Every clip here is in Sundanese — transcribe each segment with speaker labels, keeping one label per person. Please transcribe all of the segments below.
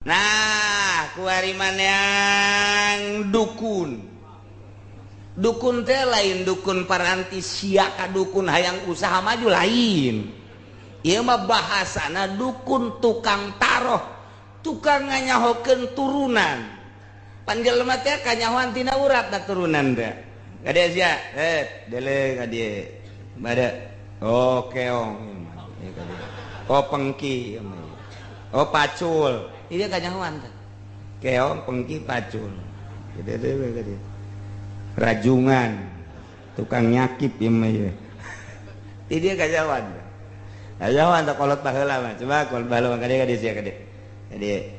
Speaker 1: Nah kuariman yang dukun teh lain dukun paranti siaka dukun hayang usaha maju lain. Ieu mah bahasana dukun tukang taroh, tukang nganyahokeun turunan. Pan jelema teh kanyahoan tina urat da turunan teh. Gade sia, dele gade. Bade. Oh keong. Oh pengki. Oh pacul. Ini kanyahoan teh. Keong pengki pacul. Gede rajungan tukang nyakip ieu mah ye. Ini kanyahoan. Kanyahoan teh kolot baheula mah. Coba kolot baheula gade sia gade. Gade.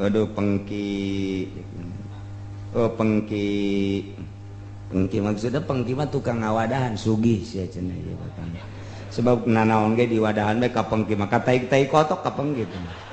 Speaker 1: Waduh pengki. Oh pengki. Pengki maksudnya pengki mah tukang ngawadahan sugih sia cenah ieu Bapak. Sebab nanaon ge di wadahan bae ka pengki mah ka tai kotok ka pengki teh.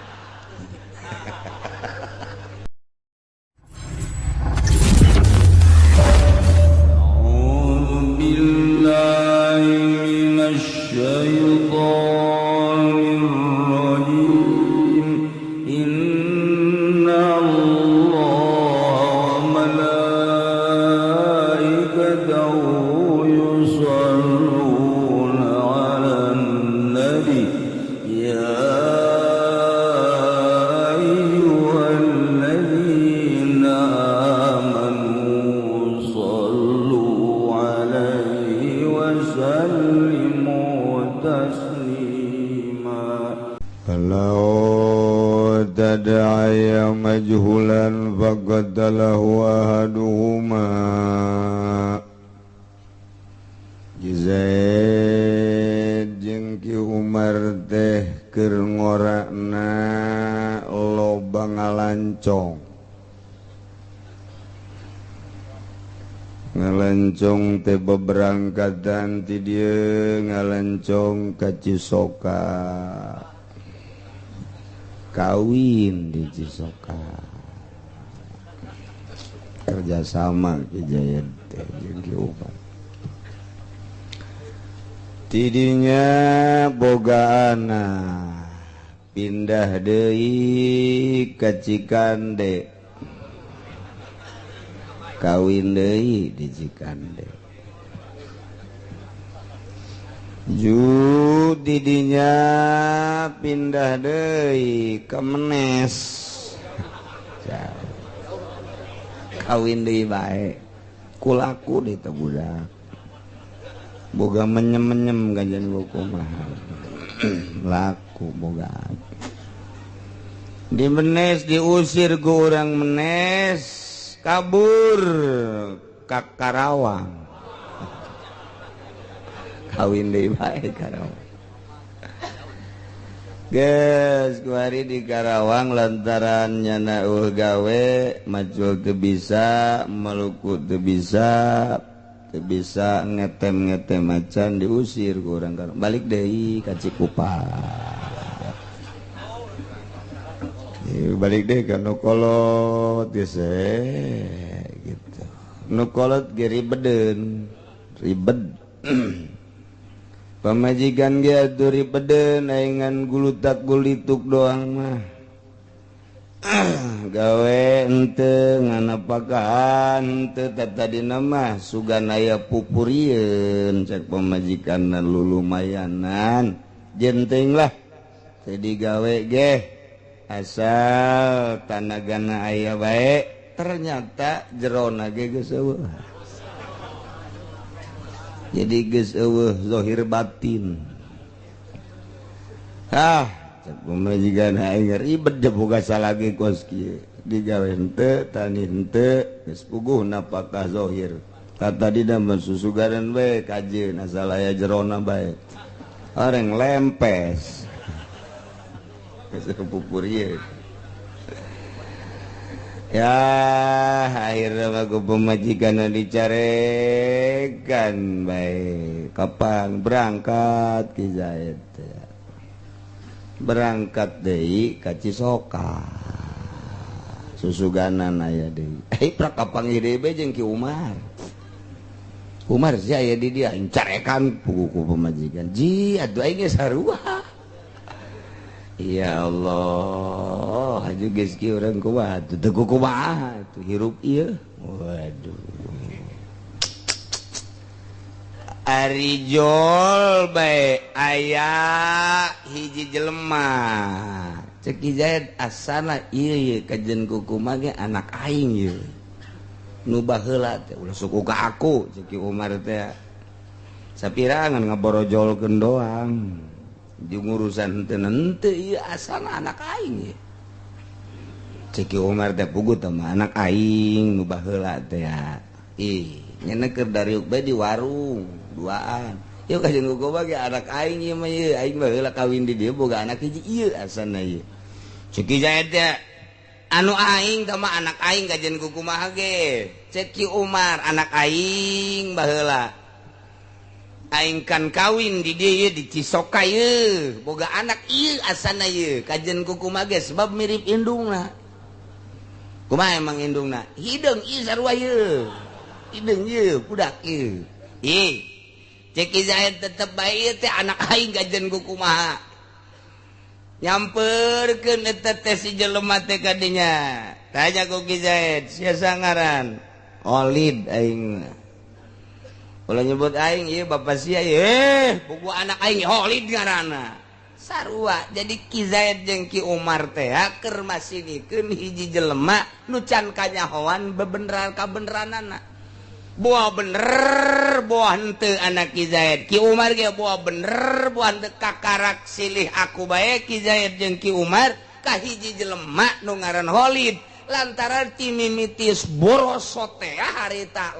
Speaker 2: Majhulan faqadalahu ahaduhuma Zaid jeung Ki Umar teh keur ngorakna loba ngalancong teh beberangkatan ti dieu ngalancong ka Cisoka kawin di Cisoka kerjasama Ki Jayad teh jeung Ki Umar tidinya bogaana pindah deui ka Cikande kawin deui di Cikande didinya pindah deui ke Menes kawin deui bae kulaku di teu budak boga menyem-menyem ganjan kumaha laku boga di Menes diusir ku urang Menes kabur ka Karawang kawin deui bae Karawang geus kuari di Karawang lantaran nyana gawe macul teu bisa meluku teu bisa ngetem macan diusir ku urang Karawang balik deui ka Cikupa balik deui ka nu kolot geus gitu nu kolot ge ribet pamajikan ge atuh ribedeun aengan gulutak gulituk doang mah gawe henteu nganapakaan henteu tadina mah sugan aya pupurieun cek pamajikanna lulumayanan jenting lah teu digawe ge asal tanagana aya bae ternyata jerona ge geus eueuh jadi geus eueuh zahir batin cek pamajikan aing ribet je boga salagi kos kieu digawe henteu tani henteu geus puguh napakah zahir kata dina mah susugaran bae kajeun asal aya jerona bae areng lempes geus pupurieun ya akhirnya mah ku pamajikanna dicarekan bae kapan berangkat Ki Zaid berangkat deui ka Cisoka susuganan aya deui prak kapanggih deui bae jeung Ki Umar sia aya di dia carekan ku pamajikan ji atuh aing ge sarua ya Allah juga orang kuat teu kumaha tuh hirup ieu waduh
Speaker 1: Ari jol bae aya hiji jelema
Speaker 2: cek Zaid asana ieu kajen kukumaha ge anak aing ieu nu baheula teh ulah suku ka aku cek Umar teh sapirangan ngaborojolkeun doang jeung urusan henteu ieu asana anak aing ieu cek Umar teh puguh teh mah anak aing nu baheula teh ih nyana keur dariuk bae di warung duaan yuk kajen kukumaha ge anak aing ieu mah ieu aing baheula kawin di dieu boga anak hiji ieu asana ieu
Speaker 1: cek Zaid teh anu aing teh mah anak aing kajen kukumaha ge cek Umar anak aing baheula aing kan kawin di dieu di Cisoka ieu boga anak ieu asana ieu kajen kukumaha ge sebab mirip indungna kumaha emang indungna hideung ieu sarua ieu hideung ieu budak ieu ih cek Zaid tetep bae ieu teh anak aing kajen kukumaha nyamperkeun eta teh si jelema teh ka dinya tanya ku Zaid sia ngaran
Speaker 2: Khalid aing
Speaker 1: ulah nyebut aing ieu bapak sia ieu buku anak aing Khalid ngaranna sarua jadi Ki Zaid jeung Ki Umar teh keur masinikeun hiji jelema nu can kanyahoan bebeneran kabeneranana buah bener buah henteu anak Ki Zaid Ki Umar ge buah bener buah henteu kakarak silih aku bae Ki Zaid jeung Ki Umar ka hiji jelema nu ngaran Khalid lantaran ti mimitis boroso teh harita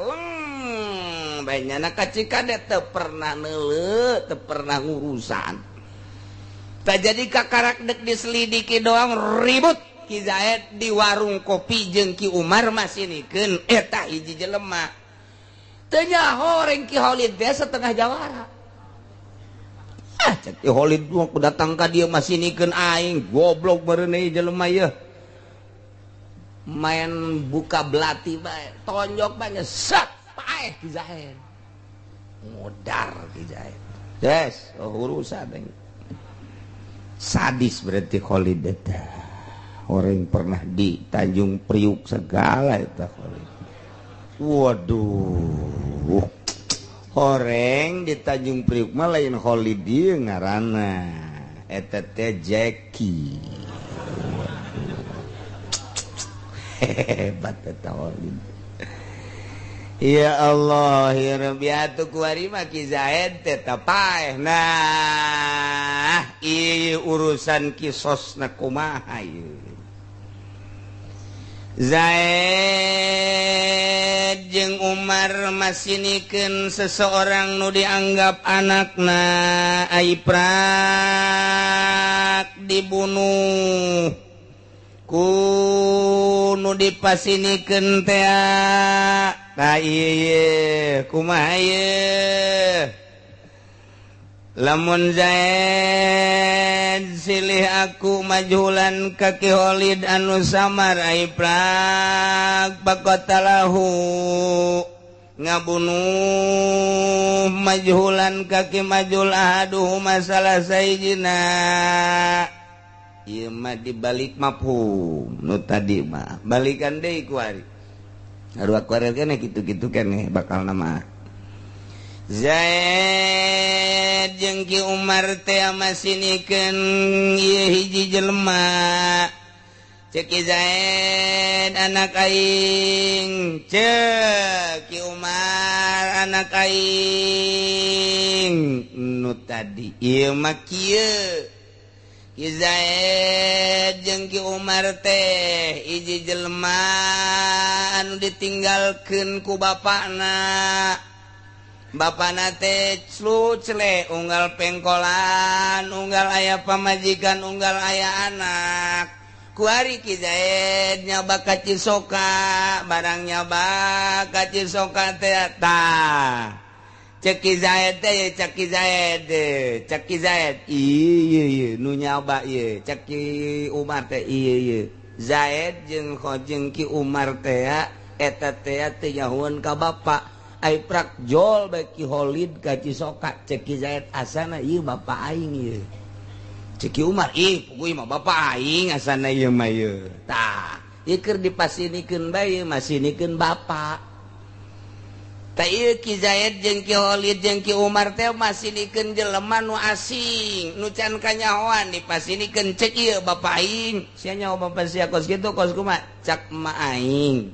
Speaker 1: banyana kacikade teu pernah neuleuh teu pernah ngurusan tak jadi kakarak dek diselidiki doang ribut Ki Zaid di warung kopi jeung Ki Umar masinikeun eta hiji jelema teu nyaho reng Ki Khalid teh setengah jawara
Speaker 2: cek Khalid mah datang ka dieu masinikeun aing goblok meureun ieu jelema ieu
Speaker 1: main buka belati bae tonjok bae set paeh Ki Zaid modar Ki Zaid
Speaker 2: yes urusan sadis berarti Khalid eta orang pernah di Tanjung Priuk segala eta Khalid waduh orang di Tanjung Priuk mah lain Khalid ieu ngaranna eta teh Jackie hebat eta Khalid
Speaker 1: ya Allah ya Rabbi atuh kuari mah Ki Zaid teh paeh nah ieu urusan kisosna kumaha ieu Zaid jeung Umar masinikeun seseorang nu dianggap anakna aiprak dibunuh ku nu dipasinikeun teh tah ieu kumaha ieu lamun Zaid silih aku majulan ka Ki Khalid anu samar aiprak bakotalahu ngabunuh majhulan ka Ki majul ahaduh masalah sayidina ieu mah dibalik mafhum nu tadi mah balikan deui kuari harua kuari keneh kitu-kitu keneh bakal nama Zaid jeung Ki Umar teh masinikeun ieu hiji jelema cek Zaid anak aing cek Ki Umar anak aing nu tadi ieu mah kieu Ki Zaid jeung Ki Umar teh hiji jelema anu ditinggalkeun ku bapana bapana teh slucle unggal pengkolan unggal aya pamajikan unggal aya anak kuari Ki Zaid nyoba ka Cisoka barang nyoba ka Cisoka teh tah cek Ki Zaid teh cek Ki Zaid ieu nu nyoba ieu cek Ki Umar teh ieu Zaid jeung Ki Umar teh eta teh teh nyahuan ka bapa aiprak jol bae Ki Khalid ka Cisoka cek Ki Zaid asana ieu bapa aing ieu Ceki Umar puguh mah bapak aing asana ieu mah ieu tah ieu keur dipasinikeun bae masinikeun bapak tah ieu Ki Zaid jeung Ki Khalid jeung Ki Umar teh masinikeun jelema nu asing nu can kanyahoan dipasinikeun cek ieu bapak aing sia nyaho bapak sia kos kitu kos kumaha cak emak aing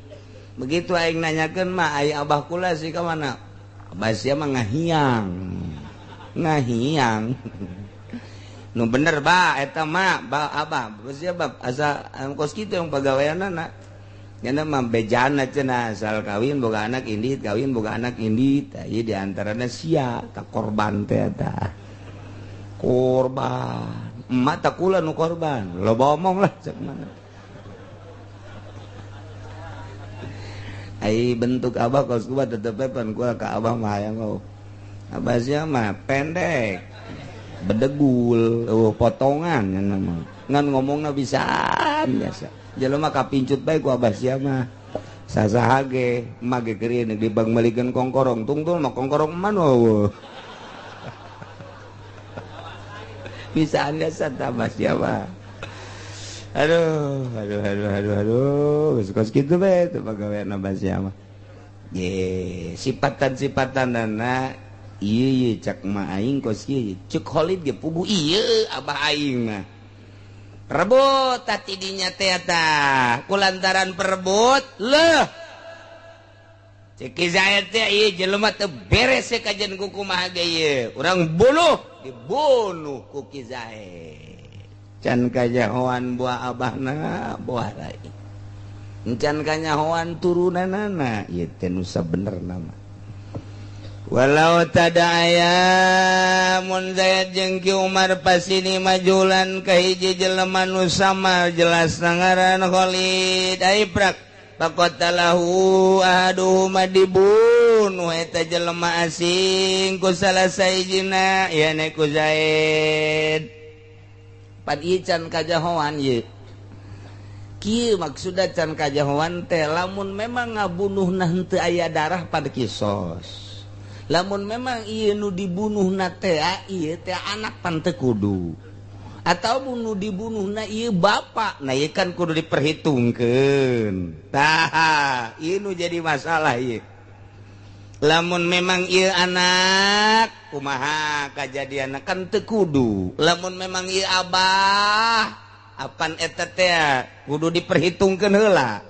Speaker 1: begitu aing nanyakeun mah aya abah kula si ka mana abah sia mah ngahiang nu bener ba eta mah ba abah sia bab asa kos kitu yang pagaweanna nya mah bejana cenah asal kawin boga anak indit kawin boga anak indit ieu di antarana sia ta korban teh eta korban emak tak kula nu korban loba omong lah cek mana ai bentuk abah kos kuba tetep pan kula ka abah mah hayang abah sia mah pendek bedegul potongan ngan ngomongna bisa biasa jelema kapincut bae ku abah sia mah sasaha ge emah ge keur di bang malikeun kongkorong tungtul mah kongkorong man eueuh bisaan biasa tah abah sia mah aduh kos kitu bae teu pagawean abah sia mah ye sifatan-sifatanna ieu cak mah aing kos ieu cek Khalid ge puguh ieu abah aing mah rebut tati dinya teh eta kulantaran perebut leuh cek Ki Zaid teh ieu jelema teu beres kajen ku kumaha ge ieu urang dibunuh ku Ki Zaid can kajahoan buah abahna buah rai encan kanyahoan turunanana ieu teh nu sabenerna mah walau tada aya mun Zaid jeung Ki Umar pasini majulan ka hiji jelema nu sama jelas ngaran Khalid ai prak faqatalahu ahaduhuma dibunuh eta jelema asing ku salah sahijina yane ku Zaid pan ieu can kajahoan ieu kieu maksudna can kajahoan teh lamun memang ngabunuhna henteu aya darah pada kisos lamun memang ieu nu dibunuhna teh ieu teh anak pan teu kudu atau nu dibunuhna ieu bapak nah ieu kan kudu diperhitungkeun tah ieu nu jadi masalah ieu lamun memang ieu anak kumaha kajadianna kan teu kudu lamun memang ieu abah apan eta teh kudu diperhitungkeun heula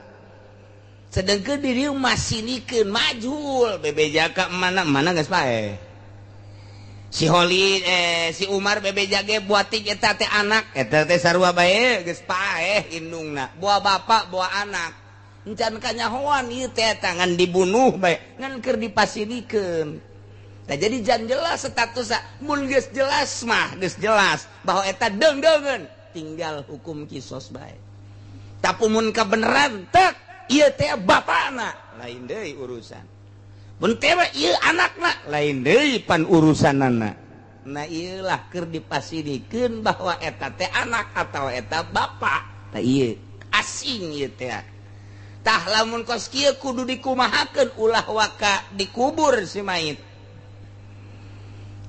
Speaker 1: sedangkan diri masih nikeun majul bebeja ka mana geus pae si Khalid si Umar bebeja ge buatik eta teh anak eta teh sarua bae geus pae indungna buah bapak buah anak encan kanyahoan ieu teh tangan dibunuh bae ngan keur dipasinikeun tah jadi jan jelas statusna mun geus jelas mah geus jelas bahwa eta deung-deungeun tinggal hukum kisos bae tapi mun kabeneran teu ieu teh bapana lain deui urusan mun teh ieu anakna lain deui pan urusanana nah ieu lah keur dipasinikeun bahwa eta teh anak atau eta bapa tah ieu asing ieu teh tah lamun kos kieu kudu dikumahakeun ulah waka dikubur si mayit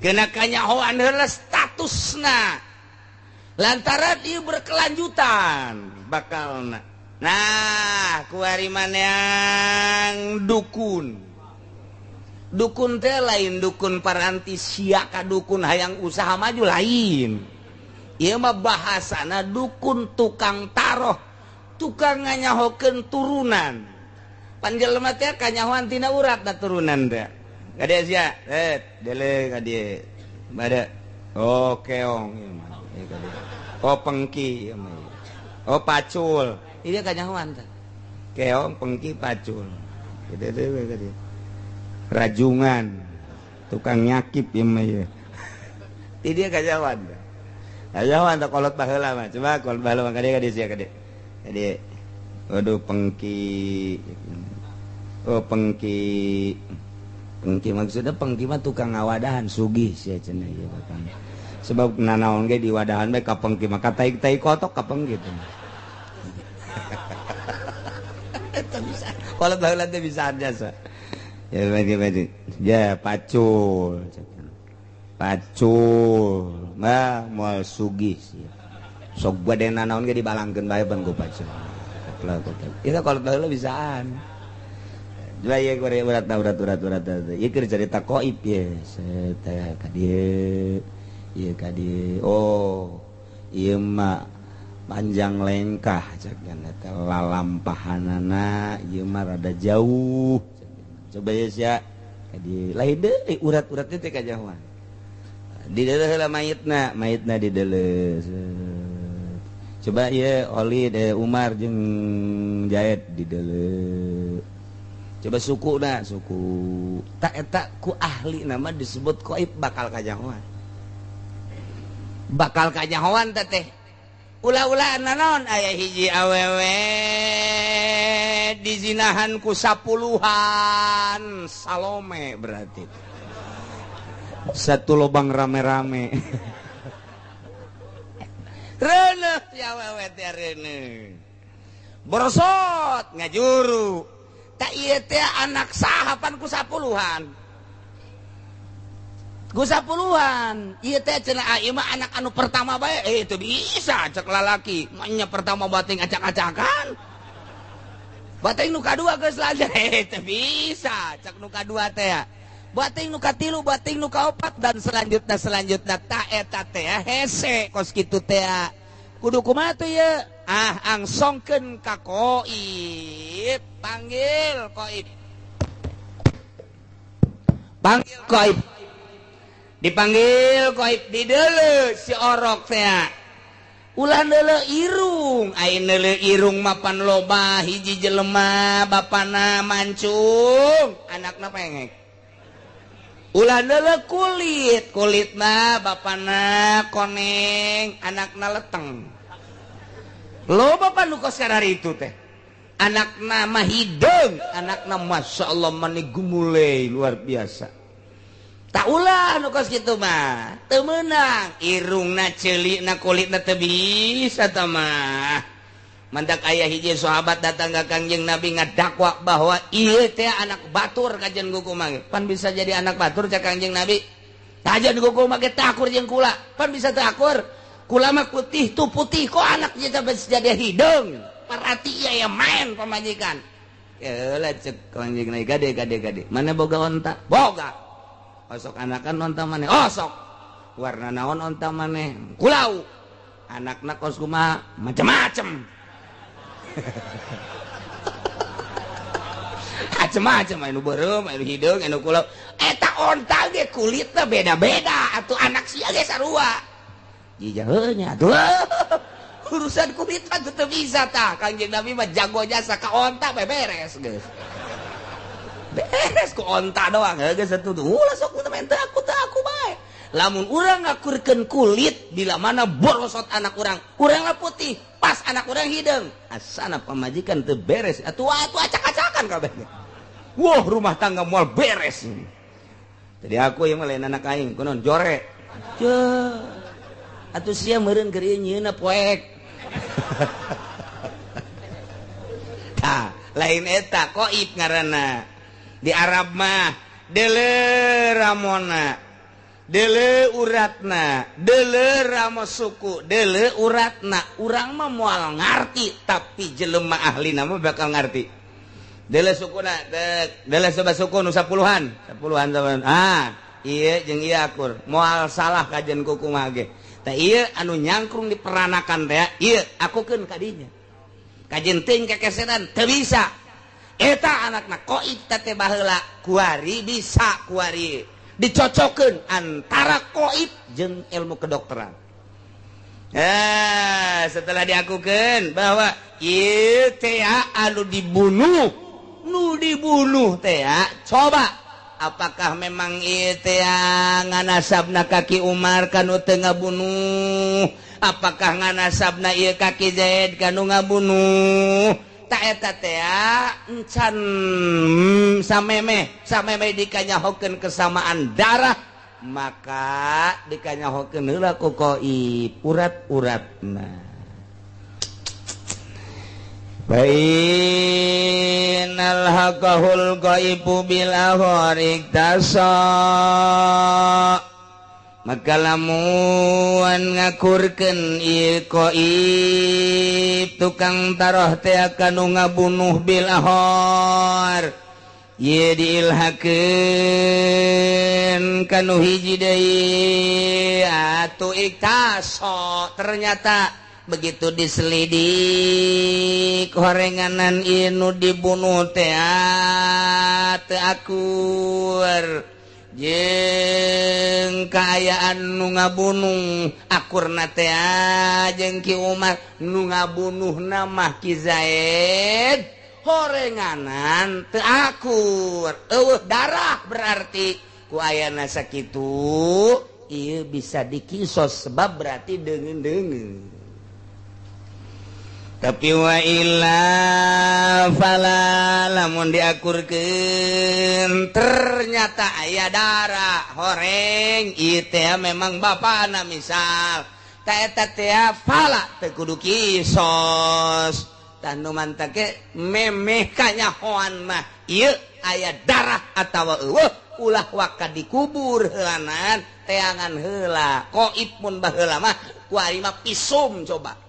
Speaker 1: keuna kanyahoan heula statusna lantaran ieu berkelanjutan bakalna nah kuari maneang dukun teh lain dukun paranti sia ka dukun hayang usaha maju lain ieu mah bahasana dukun tukang taroh tukang nganyahokeun turunan pan jelema teh kanyahoan tina uratna turunan teh gade sia dele ka dieu bade keong ieu mah pengki ieu mah pacul ini kanyahoan teh keong pengki pacul gede rajungan tukang nyakip ieu mah ieu ti dia kanyahoan teh kolot baheula mah coba kolot baheula mah kade sia kade waduh pengki pengki maksudnya pengki mah tukang ngawadahan sugih sia cenah ieu sebab nanaon ge di wadahan bae ka pengki mah katai kotok ka pengki teh kalau baheula teh bisa jasa ya bagi ya pacul
Speaker 2: pacul moal sugih sok badena naon ge dibalangkeun bae ban ku pacul itu kalau tahu bisaan dua ya gore urat ieu keur cerita qoib ye teh ka dieu ieu ka dieu oh ieu mah panjang lengkah cakna teh lalampahanana ieu mah rada jauh coba ya sia ka dieu lain deui urat-urat teh kajauhan di deuleu heula mayitna di deuleu coba ieu Oli Umar jeung Jaed di deuleu coba suku tak eta ku ahli nama disebut qoib bakal kajahoan teh ulah-ulah naon aya hiji awewe dizinahan ku 10-an Salome berarti satu lobang rame-rame reuneuh ti awewe teh reuneuh borosot ngajuru tak ieu teh anak sahapan ku 10-an ieu teh cenah ieu mah anak anu pertama bae itu bisa cek lalaki nya pertama bating acak-acakan bating nu kadua geus lajar teh bisa cek nu kadua teh bating nu katilu bating nu kaopat dan selanjutnya tak eta teh hese kos kitu teh kudu kumaha teh ieu angsongkeun ka qoib panggil qoib dipanggil qoib di deuleu si orok teh ulah deuleu irung ai deuleu irung mapan loba hiji jelema bapana mancung anakna pengek ulah deuleu kulitna bapana koneng anakna leteng loba panu kos karari itu teh anakna mah hideung anakna masyaallah mani gumulei luar biasa tak ulah nu kos kitu mah teu meunang irungna ceulikna kulitna teu bisa tah mah mantak aya hiji sahabat datang ka Kangjeng Nabi ngadakwa bahwa ieu teh anak batur kajen kuku mah pan bisa jadi anak batur cak Kangjeng Nabi tajan kuku mah ge takur jeung kula pan bisa teu akur kula mah putih tu putih kok anak jadi hideung perhati ya main pamajikan eulah cek Kangjeng Nabi gade mana boga onta boga osok anakan onta maneh osok warna naon onta maneh kulau anakna kos kumaha macem-macem macem-macem anu beureum anu hideung anu kulau eta onta ge kulitna beda-beda atuh anak sia ge sarua jijaheunya atuh urusan kulit mah teu bisa tah Kangjeng Nabi mah jago jasa ka onta beres geus beres ku onta doang geus atuh ulah sok teu teu aku bae lamun urang ngakurkeun kulit bila mana borosot anak urang lah putih pas anak urang hideung asana pamajikan teu beres atuh acak-acakan kabehnya wah rumah tangga moal beres tadi aku yang lain anak aing kunaon jore atuh sia meureun keur ieu nyieunna poek tah lain eta qoib ngaranna di Arab mah deuleu ramona deuleu uratna deuleu ramo suku deuleu uratna urang mah moal ngarti tapi jelema ahlina mah bakal ngarti deuleu sukuna deuleu coba suku nu 10-an ieu jeung ieu akur moal salah kajen kuku mah ge tah ieu anu nyangkrung diperanakan teh ieu akukeun ka dinya kajen teuing kekeseran teu bisa eta anakna qoib teh baheula kuari bisa kuari dicocokkeun antara qoib jeung ilmu kedokteran setelah diakukeun bahwa ieu teh anu dibunuh teh coba apakah memang ieu teh nganasabna kaki Umar kanu teu ngabunuh apakah nganasabna ieu kaki Zaid kanu ngabunuh tak eta teh encan sameme dikanyahokeun kesamaan darah maka dikanyahokeun heula ku qoib urat-uratna bainal haqahul qaibu bil ahwarik tasa
Speaker 1: maka lamun ngakurkeun ieu qaib tukang taroh teh kanu ngabunuh bil ahor ye diilhakeun kanu hiji deui atuh iktaso ternyata begitu diselidik horenganan inu dibunuh teh teu akur jeung kaayaan nu ngabunuh akurna teh jeung Ki Umar nu ngabunuhna mah Ki Zaid horenganan teu akur eueuh darah berarti ku ayana sakitu ieu bisa dikisos sebab berarti deungeun-deungeun tapi wa illa fala lamun diakurkeun ternyata aya darah horeng ieu teh memang bapana misal ta eta teh fala teu kudu kisos tanu mantap ke memeh kanyahoan mah ieu aya darah atawa eueuh ulah waka dikubur heulanan teangan heula qaib mun baheula mah kuari mah pisum coba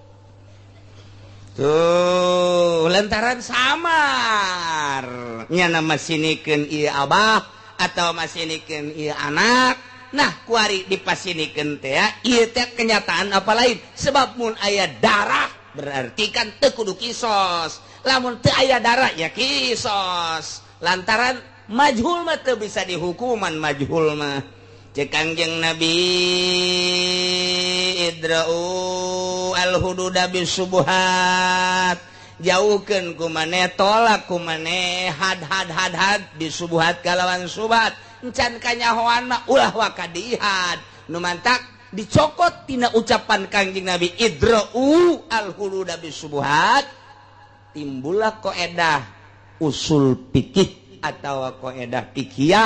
Speaker 1: tuh lantaran samar nyana masinikeun ieu abah atau masinikeun ieu anak nah kuari dipasinikeun teh ieu teh kenyataan apa lain sebab mun aya darah berarti kan teu kudu kisos lamun teu aya darah ya kisos lantaran majhul mah teu bisa dihukuman majhul mah cek Kangjeng Nabi idra'u al-hududa bisubuhat jauhkeun ku maneh tolak ku maneh had bisubuhat kalawan subhat encan kanyahoan mah ulah waka diihad nu mantak dicokot tina ucapan Kangjeng Nabi idra'u al-hududa bisubuhat timbullah qaedah usul fikih atawa qaedah fikih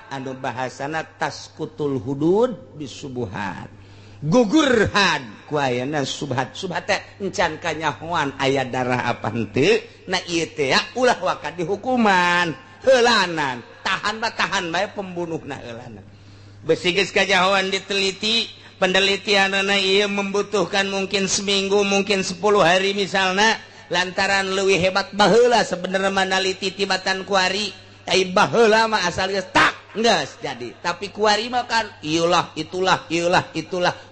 Speaker 1: anu bahasana taskutul hudud bisubuhat gugur had ku ayana subhat subhat teh encan kanyahoan aya darah apa henteu na ieu teh ulah waka dihukuman heulanan tahan bae pembunuhna heulanan besi geus kajahoan diteliti penelitianna ieu membutuhkan mungkin seminggu mungkin 10 hari misalna lantaran leuwih hebat baheula sebenarnya manaliti tibatan kuari ai baheula mah asal geus tak nggak jadi tapi kuari mah kan iyalah itulah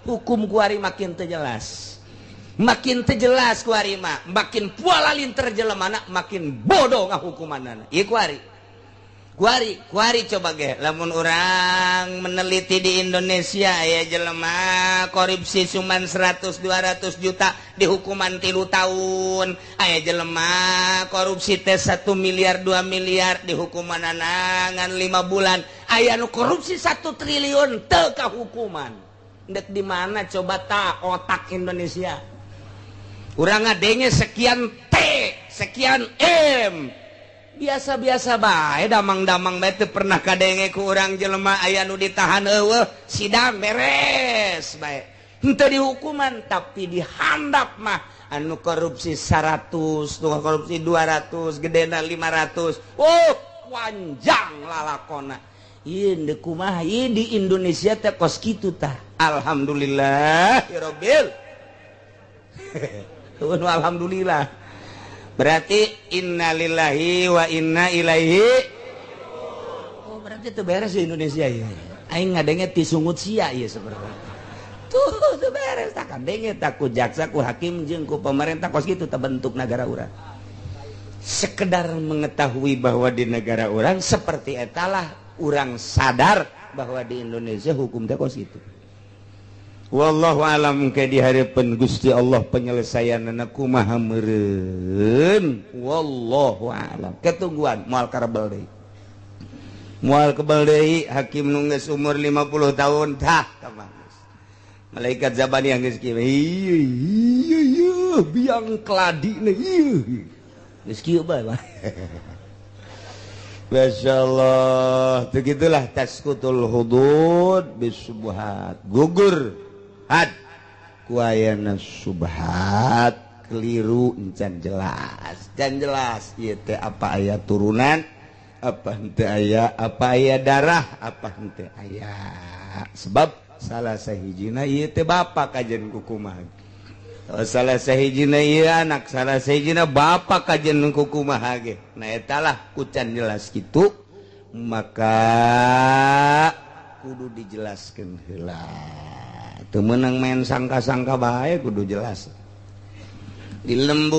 Speaker 1: hukum kuari makin terjelas kuari mah makin pualalin terjelemana makin bodoh ngahukumanana ieu kuari coba ge lamun urang meneliti di Indonesia aya jelema korupsi cuman 100-200 juta dihukuman 3 tahun aya jelema korupsi teh 1 miliar 2 miliar dihukuman anangan 5 bulan aya nu korupsi 1 triliun teu kahukuman dek di mana coba ta otak Indonesia urang ngadenge sekian T sekian M biasa-biasa bae damang-damang bae teu pernah kadenge ku urang jelema aya nu ditahan eueuh sidang beres bae henteu dihukuman tapi dihandap mah anu korupsi 100 nu korupsi 200 gedena 500 panjang lalakona ieu deuk kumaha ieu di Indonesia teh kos kitu tah alhamdulillahirabbil alhamdulillah berarti innalillahi wa inna ilaihi berarti itu beres di Indonesia ya aing ngadenge tisungut sia ieu sebenarnya tuh beres tak kadenge tak ku jaksa ku hakim jeung ku pemerintah kos kitu terbentuk negara urang sekedar mengetahui bahwa di negara urang seperti etalah urang sadar bahwa di Indonesia hukum teh kos kitu. Wallahu alam ke di harapan Gusti Allah penyelesaianna kumaha meureun wallahu alam ketungguan moal karebel deui moal kebal deui hakim nu geus umur 50 tahun tah kamangus malaikat zabani yang geus kieu ieu biang keladina ieu geus kieu bae masyaallah begitulah taskutul hudud bisubuhat gugur had kuayana subhat keliru encan jelas dan jelas ieu teh apa aya turunan apa henteu aya apa aya darah apa henteu aya sebab
Speaker 2: salah sahijina ieu teh bapak kajen kukumaha salah sahijina ieu anak salah sahijina bapak kajen kukumaha ge nah eta lah kucan jelas kitu maka kudu dijelaskeun heula teu meunang main sangka-sangka bae kudu jelas di lembur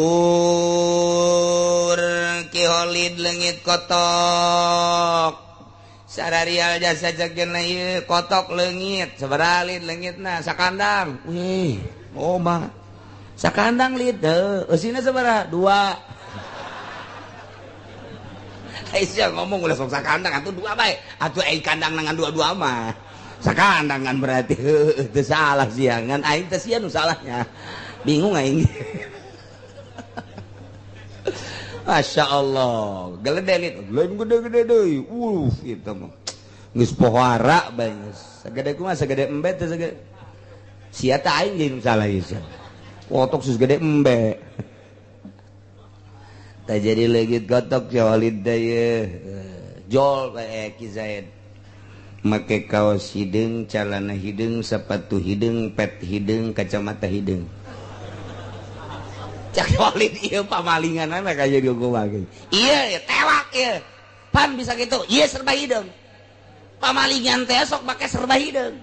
Speaker 2: Ki Holid leungit kotok sararial jasa jageuna ieu kotok leungit sabaraha lid leungitna sakandang weh oma sakandang lid eusina sabaraha 2 Aisyah ngomong ulah sok sakandang atuh 2 bae atuh ai kandang nangan 2 mah sakandang kan berarti teu salah sia ngan aing teh sia nu salahnya bingung aing Masya Allah geledelit lain gede-gede deui itu mah geus pohara bae geus sagede kumaha sagede embe teh sagede sia teh aing jadi salah ieu kotok sus gede embe tah jadi leugit kotok Walid daya jol bae Ki Zaid make kaos hideung calana hideung sepatu hideung pet hideung kacamata hideung cak Walid ieu pamalingan anak aya di kumaha ieu tewak ieu pan bisa gitu ieu serba hideung pamalingan teh sok make serba hideung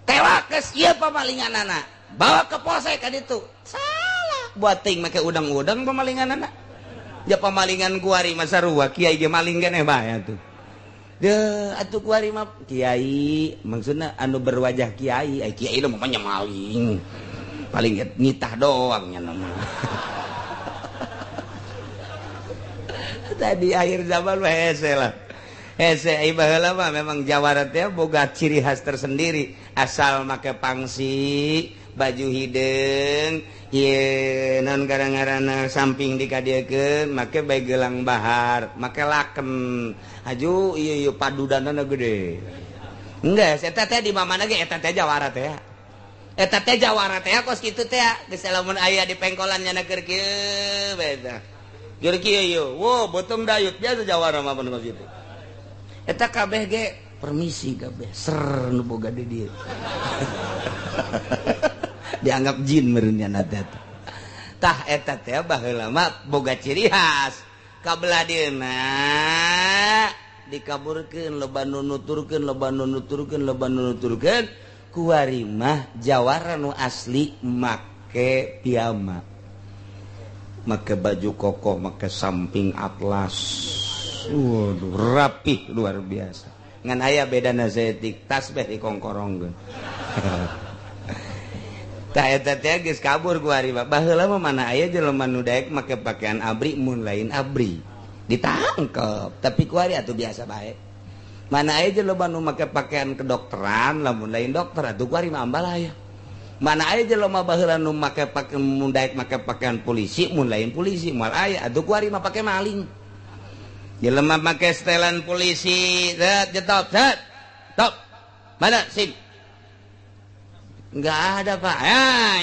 Speaker 2: tewak geus ieu pamalingan anak bawa ke polsek ka ditu salah buat ting make udang-udang pamalingan anak ya pamalingan kuari mah sarua kiai ge maling keneh bae atuh deuh atuh kuari mah kiai maksudna anu berwajah kiai ai kiai mah maling paling ngitah doang nya nama tadi akhir zaman mah hese lah hese ai baheula mah memang Jawara teh boga ciri khas tersendiri asal make pangsi baju hideung ieu naon garang-garana samping dikadiekeun make bae gelang bahar make lakem aju ieu padudanana gede enggeus eta teh di mana ge eta teh Jawara teh eta teh Jawara teh kos kitu teh geus lamun aya di pengkolan nya keur kieu beda keur kieu wo botong dayut biasa Jawara mah kos kitu eta kabeh ge permisi kabeh ser nu boga di dieu dianggap jin meureun nya teh tah eta teh baheula mah boga ciri khas kabelah dieuna dikaburkeun loba nu nuturkeun loba nu nuturkeun loba nu nuturkeun kuari mah Jawara nu asli make piyama make baju kokoh make samping atlas waduh rapih luar biasa ngan aya bedana zetik tasbih dikongkorongkeun tah eta teh geus kabur kuari mah baheula mah mana aya jelema nu daek make pakaian abri mun lain abri ditangkep tapi kuari atuh biasa bae mana aja lo nu make pakaian kedokteran lamun lain dokter atuh kuari mah ambal aya mana aja lo mah baheula nu make pakaian mun daek make pakaian polisi mun lain polisi moal aya atuh kuari mah pake maling jelema make setelan polisi jetop top mana sim enggak ada pak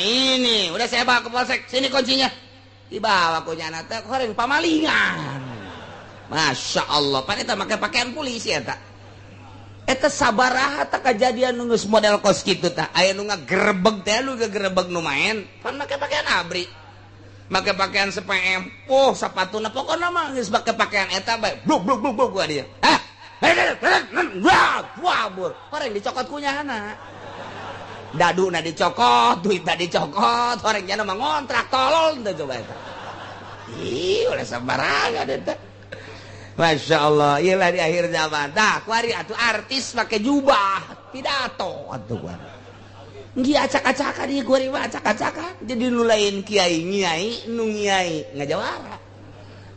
Speaker 2: ini udah saya bawa ke polsek sini kuncinya dibawa kuncinya teh koreng pamalingan Masya Allah pan eta make pakaian polisi eta sabaraha tak kejadian nunggus model kos kitu tah aya nu ngagerebeg teh lu ngagerebeg nu main pan make pakaian abri make pakaian SPM sapatuna pokona mah geus make pakaian eta bae bluk gua dia wabur orang dicokot kunyahana daduna dicokot duitna dicokot orang jana mah ngontrak tolol teh coba eta ih ulah sabaraha eta Masya Allah, iyalah di akhir zaman. Dah, kuari atuh artis pakai jubah, pidato atuh kuari. Ngi acak-acakan ieu kuari mah acak-acakan. Jadi nu lain kiai nyai, nu nyai ngajawara.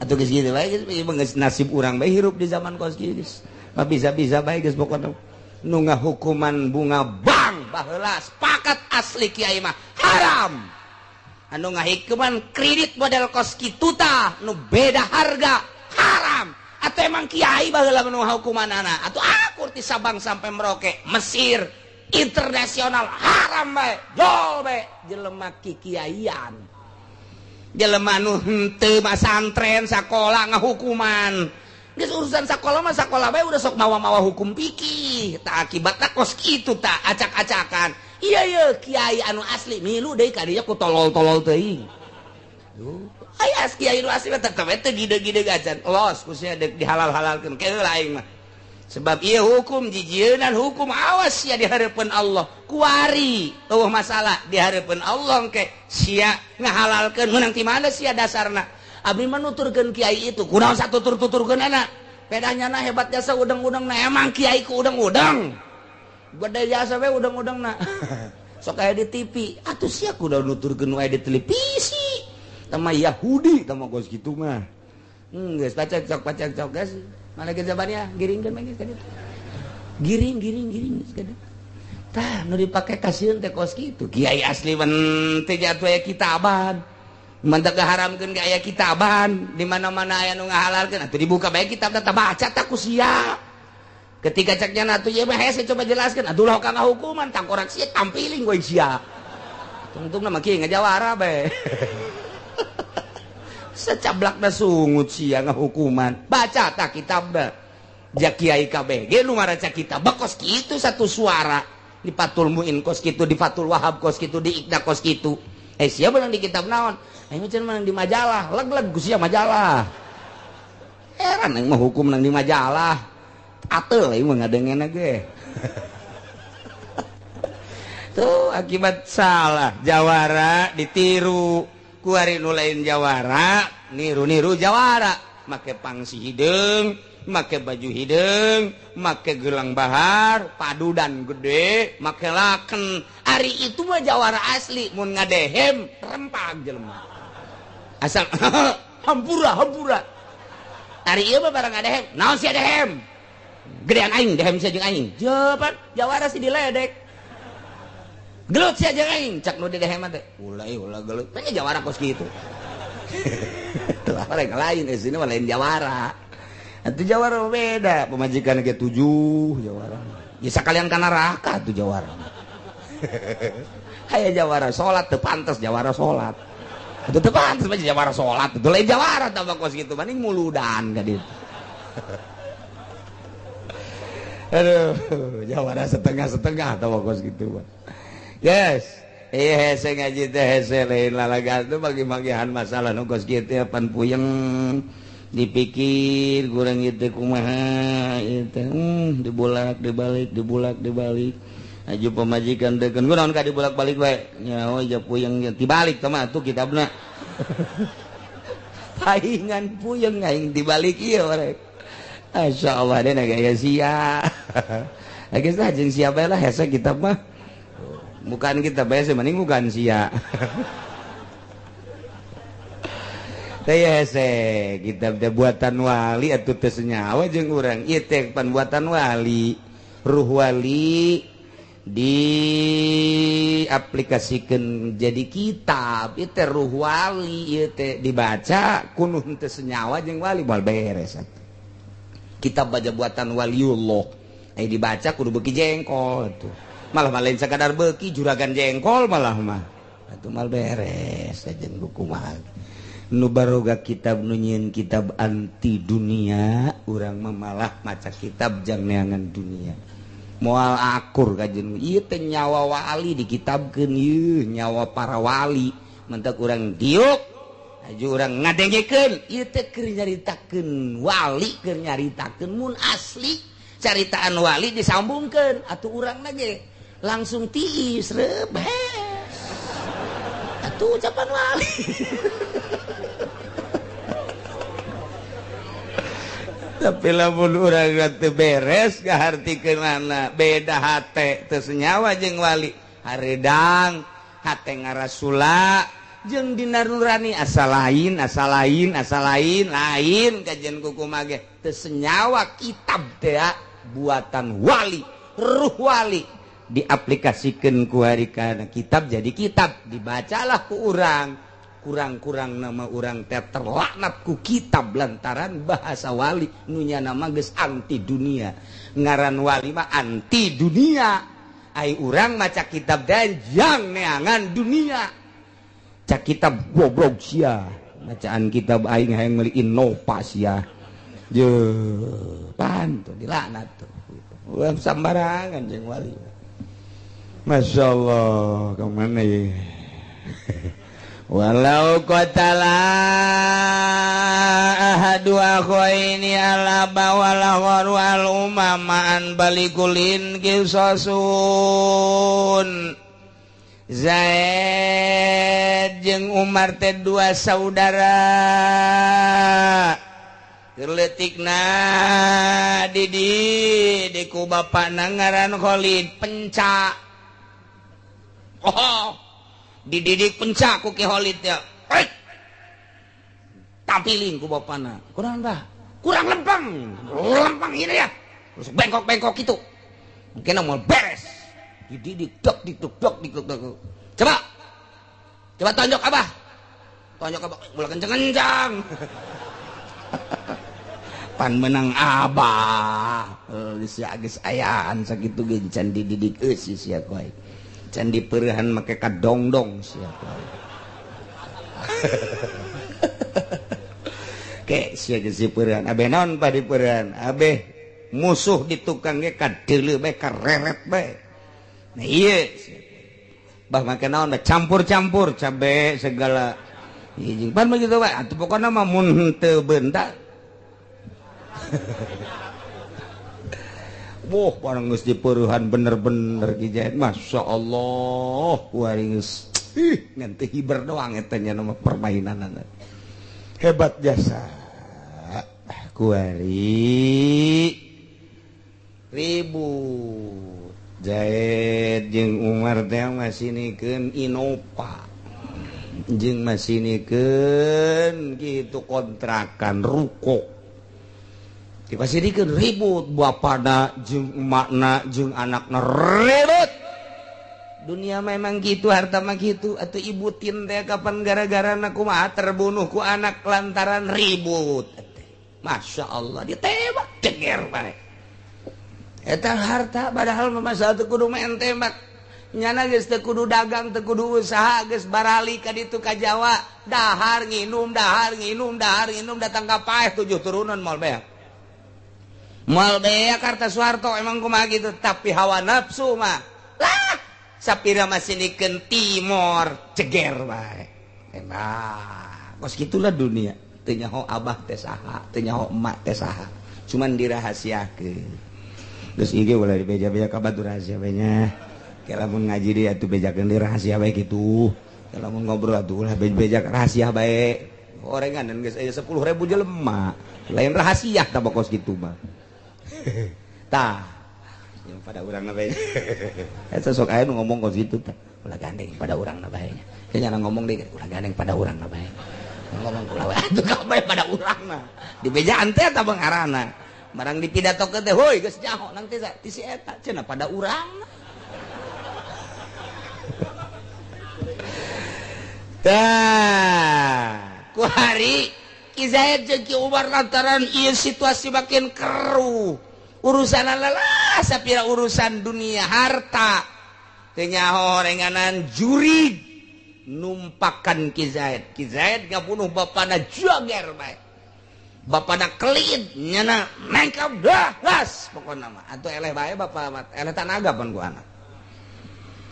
Speaker 2: Atuh geus kitu bae geus nasib urang bae hirup di zaman kos kieu geus. Mah bisa-bisa bae geus pokona. Nu ngahukuman bunga bang baheula sepakat asli kiai mah haram. Anu ngahikuman kredit model kos kitu tah nu beda harga haram. Atau emang kiai baheula nu hukumanana atau akur ti Sabang sampai Merauke Mesir internasional haram bae jol bae jelema kikiaian jelema nu henteu masantren sakola ngahukuman
Speaker 1: geus urusan sakola mah sakola bae udah sok mawa-mawa hukum fikih tah akibatna kos kitu tah acak-acakan iya kiai anu asli milu deui ka dieu ku tolol-tolol teuing aya kiai anu asli tetep teh gide-gide gacan los ku sia deuk dihalal-halalkeun keul aing mah sebab ieu hukum jijieun hukum awas sia di hareupeun Allah kuari eueuh masalah di hareupeun Allah engke sia ngahalalkeun meunang ti mana sia dasarna abdi mah nuturkeun kiai itu kunaon satutur-tuturkeun anak pedahnya na hebat jasa udang-udang na emang kiai ku udang-udang gede jasa we udang-udang na sok aya di TV atuh sia kudu nuturkeun wae di televisi tama Yahudi tama gos kitu mah geus pacak cok geus malah ge jabannya giringkeun mah geus kadit giring geus kadit tah nu dipake kasieun teh kos kitu kiai asli mah teh jatuh aya kitaban mantap ngaharamkeun ge aya kitaban di mana-mana aya nu ngahalalkeun atuh dibuka bae kitab teh baca tah ku sia ketika ceknya atuh ieu mah hese coba jelaskeun atuh lah kanggo hukuman tang korek sia tampiling we sia tungtung mah kieu ngajawara bae secablakna sungut sia ngahukuman baca tah kitab da ja kiai kabeh ge nu maraca kitab kos kitu satu suara di Fathul Muin kos kitu di Fathul Wahab kos kitu di Iqda kos kitu sia beunang di kitab naon aing mah cenah di majalah leg-leg ku sia majalah heran aing mah hukum nang di majalah ateul aing mah ngadengena ge tuh akibat salah jawara ditiru kuari nu lain jawara niru-niru jawara make pangsi hideung make baju hideung make gelang bahar padudan gede make laken ari itu mah jawara asli mun ngadehem rempag jelema asal hampura ari ieu mah barang ngadehem naon sia dehem gedean aing dehem sia jeung aing jawaban jawara si diledek gelut sia jeung aing cak nu didehem teh ulah gelut teh jawara kos kitu teu lain sini mah lain jawara atuh jawara beda pemajikan ge 7 jawara ya sakalian ka neraka tuh jawara aya jawara salat teu pantes jawara salat atuh teu pantes mah jawara salat teu lain jawara tah kos kitu mending muludan ka ditu aduh jawara setengah-setengah tah kos kitu mah yes hese ngaji teh hese lain lalagan tuh bagi-bagian masalah nu kos kitu pan puyeng dipikir kurang itu kumaha itu dibalik aju pemajikan deukeun kunaon ka dibulak-balik wae nyawa ja puyeng dibalik teh mah atuh kitabna paingan puyeng aing dibalik ieu rek masyaallah dena gaya sia geus lah jeung sia bae lah hese kitab mah bukan kita biasa mending bukan sia teh hese kitab teh buatan wali atuh teu senyawa jeung urang ieu teh pan buatan wali ruh wali diaplikasikeun jadi kitab ieu teh ruh wali ieu teh dibaca kunuh teu senyawa jeung wali moal beres kitab baca buatan waliullah ai dibaca kudu beuki jengkol tuh malah lain sakadar beuki juragan jengkol malah mah atuh mal beres sajen buku mah nu baroga kitab nu nyieun kitab anti dunia urang mah malah maca kitab jang neangan dunia moal akur kajen ieu teh nyawa wali dikitabkeun ieu nyawa para wali mentek urang diuk aju urang ngadengekeun ieu teh keur nyaritakeun wali keur nyaritakeun mun asli caritaan wali disambungkeun atuh urangna ge langsung tiis rebes atuh ucapan wali tapi lamun urang teu beres ngahartikeun mana beda hate teu senyawa jeung wali hareudang hate ngarasula jeung dina nurani asa lain lain kajian kukumaha ge teu senyawa kitab teh buatan wali ruh wali diaplikasikeun ku harikana kitab jadi kitab dibacalah ku urang kurang-kurang nama urang teh terlaknat ku kitab lantaran bahasa wali nu nya nama geus anti dunia ngaran wali mah anti dunia ai urang maca kitab dan jang neangan dunia cak kitab goblok sia bacaan kitab aing hayang meuli inovasi ya pan tuh dilaknat tuh. Ulah sambarangan jeung wali. Masya Allah, kemana ya? Walau qatala ahadu akhaini alaba wal wal umamaan balikulin kisosun. Zaid jeung Umar teh dua saudara. Kerletikna di ku bapana ngaran Khalid penca. Oh, dididik penca ku Ki Khalid ya. Tampiling ku bapana. Kurang dah. Kurang lempang. Lempang ini ya. Terus bengkok-bengkok itu. Mungkin mau beres. Dididik dok. Coba tonjok abah. Mulai kencang-kencang. Pan menang abah. Geus ayaan sakitu ge can dididik eusi sia koe. Can dipeurehan make kadongdong sia koe. Ke sia geus dipeurehan. Abeh naon pa dipeurehan? Abeh musuh di tukang ge kadeuleu bae kareret bae. Nah iya bah make naon campur-campur cabe segala jeung pan begitu bae atuh pokona mah mun teu beunta boh barang geus dipeurehan bener-bener Ki Zaid Masya Allah kuari geus ngan teu hiber doang eta nya nama permainan hebat jasa kuari ribut Zaid jeung Umar teh masinikeun Innova jeung masinikeun kitu kontrakan ruko dipasirikeun ribut bapana jeung emakna jeung anakna ribut dunia memang gitu harta mah gitu atuh ibu tin teh kapan gara-garana kumaha terbunuh ku anak lantaran ribut Masya Allah ditembak ceger bae eta harta padahal masalah teu kudu main tembak nyana geus teu kudu dagang teu kudu usaha geus barali ka ditu ka Jawa dahar nginum datang ka paeh 7 turunan moal beak harta Soeharto emang kumaha gitu tapi hawa nafsu mah lah sapira masinikeun timor ceger bae emang kos gitulah dunia teu nyaho abah teh saha teu nyaho emak teh saha cuman dirahasiakeun. Terus IG ulah dibeja-beja kabatur rahasia bae nya. Kalau mun ngaji dia atuh bejakeun di rahasia bae kitu. Kalau mun ngobrol atuh ulah beja rahasia bae. Orenganan geus aya 10.000 jelema. Lain rahasia tah pokos kitu mah. Tah. Yang pada urangna bae. Eta sok aya nu ngomong kos kitu tah. Ulah gandeng pada urangna bae. Nya ngomong deui ulah gandeng pada urangna bae. Ngomong kula we atuh kabeh pada urangna. Dibejaan teh tah beungarana. Barang dipidatokeun teh heuy geus nyaho nang teh ti si eta cenah pada urang tah ku hari Ki Zaid jeung Ki Umar lantaran ieu situasi makin keruh urusan lelah sapira urusan dunia harta teu nyaho renganan jurig numpakan Ki Zaid ngabunuh bapana jager bae bapana kelid nyana mengkap dah gas pokokna mah atuh eleh bae bapak eleh tanaga pan ku anak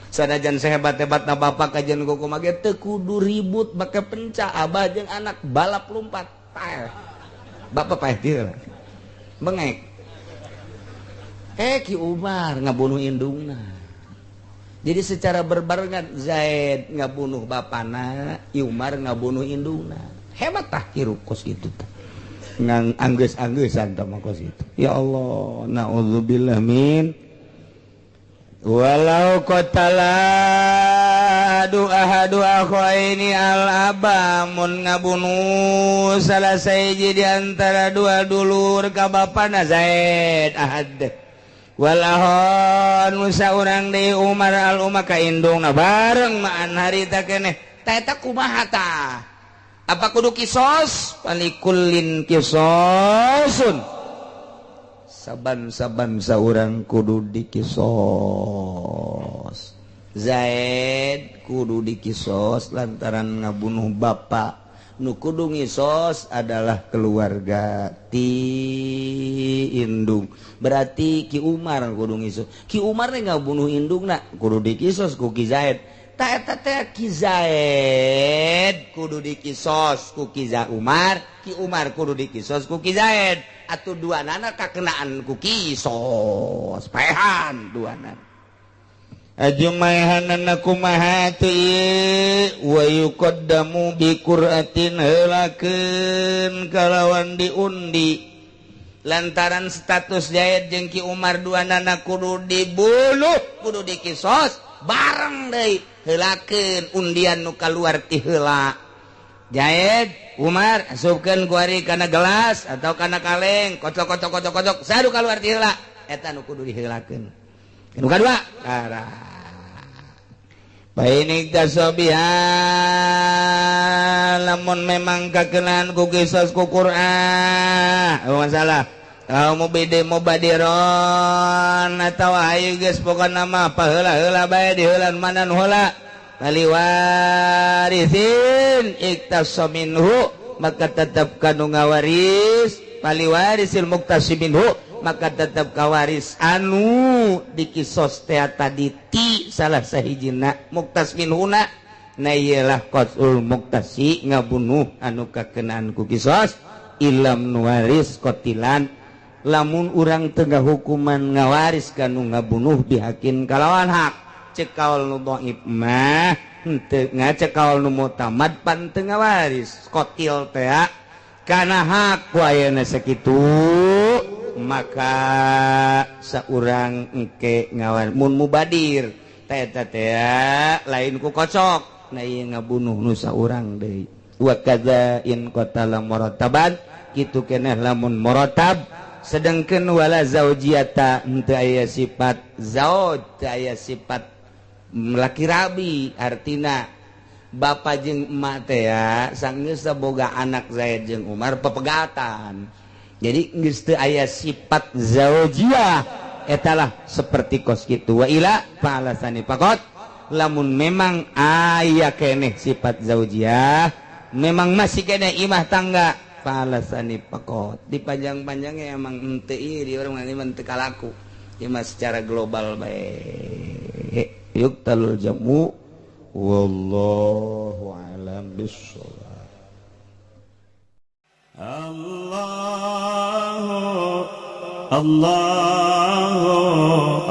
Speaker 1: sanajan sehebat-hebatna bapak kajian kumaha ge teu kudu ribut make penca abah jeung anak balap lompat paeh bapak paeh dieu bengek Ki Umar ngabunuh indungna jadi secara berbarengan Zaid ngabunuh bapana Umar ngabunuh indungna hebat tah hirup kos kitu tah ngang anggeus-anggeusan tah kos itu. Ya Allah, naudzubillah min. Walau qatala ahadu akhaini al-aba mun ngabunuh salah sahiji di antara dua dulur ka bapana Zaid ahad. Walahon saurang deui Umar al-umma ka indungna bareng maan harita keneh. Tah eta kumaha tah? Apa kudu kisos? Palikullin kisosun. Saban-saban saurang kudu dikisos. Zaid kudu dikisos lantaran ngabunuh bapak. nu kudu ngisos adalah keluarga ti indung. Berarti Ki Umar kudu ngisos. Ki Umar teh ngabunuh indungna kudu dikisos ku Ki Zaid. Ta eta teh Ki Zaid kudu dikisos ku Ki Umar, Ki Umar kudu dikisos ku Ki Zaid. Atuh duanana kakenaan ku kisos. Paehan duanana. Ajumayhanana kumaha teu ieu wa yuqaddamu bi qur'atin heulakeun kalawan diundi lantaran status Zaid jeung Ki Umar duanana kudu dibunuh kudu dikisos bareng deui heulakeun undian nu kaluar ti heula. Zaid Umar asupkeun ku ari kana gelas atau kana kaleng kocok sadu kaluar ti heula eta nu kudu diheulakeun. Nu kadua tara Painik tasobiha lamun memang kakenaan ku kisah ku Qur'an masalah kalau mau bede mau badiron atau ayo geus pokona mah paheula-heula bae diheulan mana nu heula bali warisin iktasaminhu maka tetep kanu ngawaris bali warisil muktasibinhu maka tetap kawaris anu dikisos teh tadi ti salah sahijina muktas minhuna na iyalah qasul muktasi ngabunuh anu kakenaan ku kisos ilam nuwaris qatilan lamun urang tengah hukuman ngawaris kanu ngabunuh bihakin kalawan hak cek kaul nu dhaif mah henteu ngacek kaul nu mutamad pan teu ngawaris qatil teh kana hak ku ayeuna sakitu maka saurang engke ngawan mun mubadir eta teh lain ku kocok na ieu ngabunuh nu saurang deui wa kadza in qatala murattaban kitu keneh lamun murattab sedengkeun wala zaujiyata henteu aya sifat zauj teu aya sifat laki rabi artina bapa jeung emak teh sanggeus boga anak Zaid jeung Umar pepegatan. Jadi geus teu aya sifat zaujiyah etalah seperti kos kitu wa ila falasani faqat lamun memang aya keneh sifat zaujiyah memang masih keneh imah tangga falasani faqat dipanjang-panjangnya emang henteu ieu di urang mah teu kalaku imah secara global bae yuqtalul jamu wallahu a'lam bissawab. Allah Allah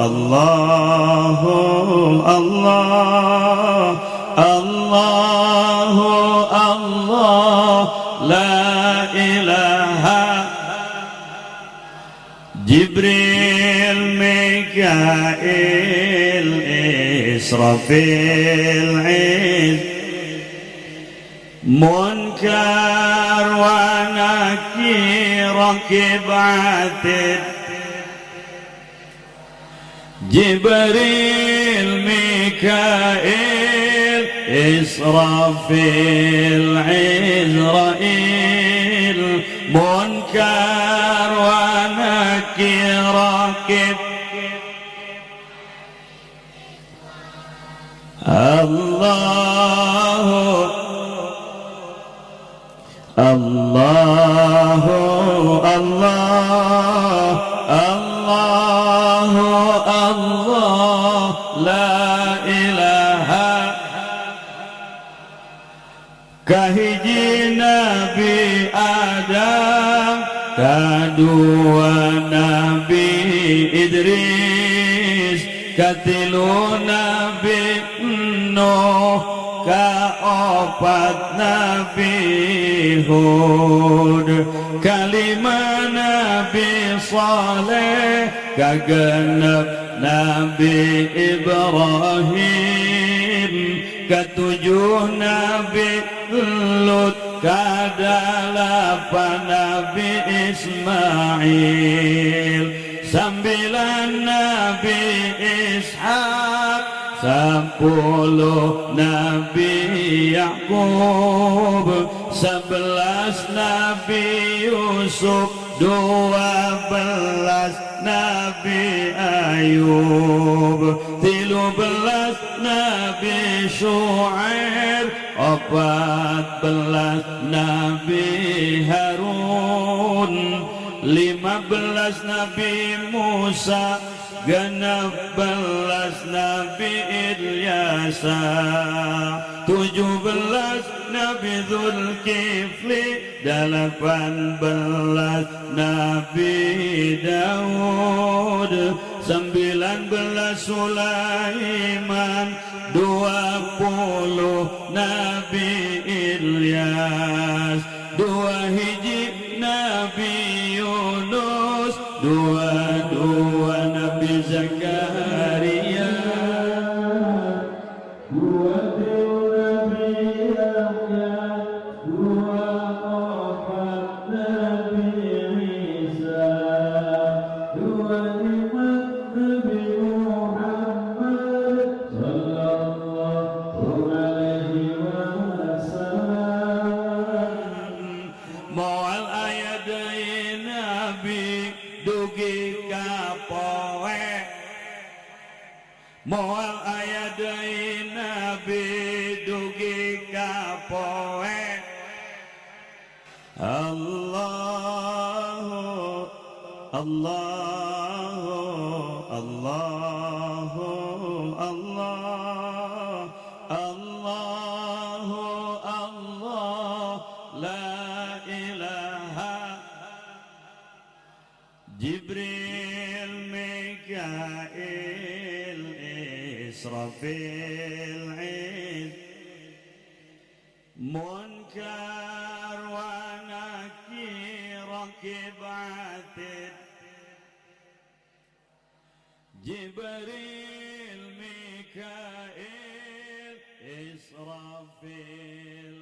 Speaker 1: Allah Allah Allah Allah la ilaha Jibril Mikail Israfil Munkar wa nakir rakib atid Jibril Mikail Israfil Izrail Munkar wa nakir rakib Allah Allah Allah Allah Allah la ilaha kahiji Nabi Adam kadua Nabi Idris katilu Nabi Nuh kaopat Nabi Hud kalima Nabi Saleh kagenep Nabi Ibrahim katujuh Nabi Lut kadalapan Nabi Ismail sambilan Nabi Ishaq 10 Nabi Yaqub 11 Nabi Yusuf 12 Nabi Ayub 13 Nabi Syuaib
Speaker 3: 14 Nabi Harun, 15 Nabi Musa, 16 Nabi Ilyasa, 17 Nabi Zulkifli, 18 Nabi Daud, 19 Sulaiman, 20 Nabi Ilyas, 2 hiji Nabi Yunus, 22 Nabi Zakaria, 20 Nabi Yahya, 24 Nabi Isa, 25 Nabi Muhammad sallallahu alaihi wasallam. Moal ayat dari Nabi dugi kapoe, moal ayat dari Nabi dugi kapoe. Allahu Allahu Allahu Allah Allahu Allah la ilaha. Jibril, Mikail, Israfil, Munkar wa Nakir, Raqib Atid. Jibril, Mikail, Israfil,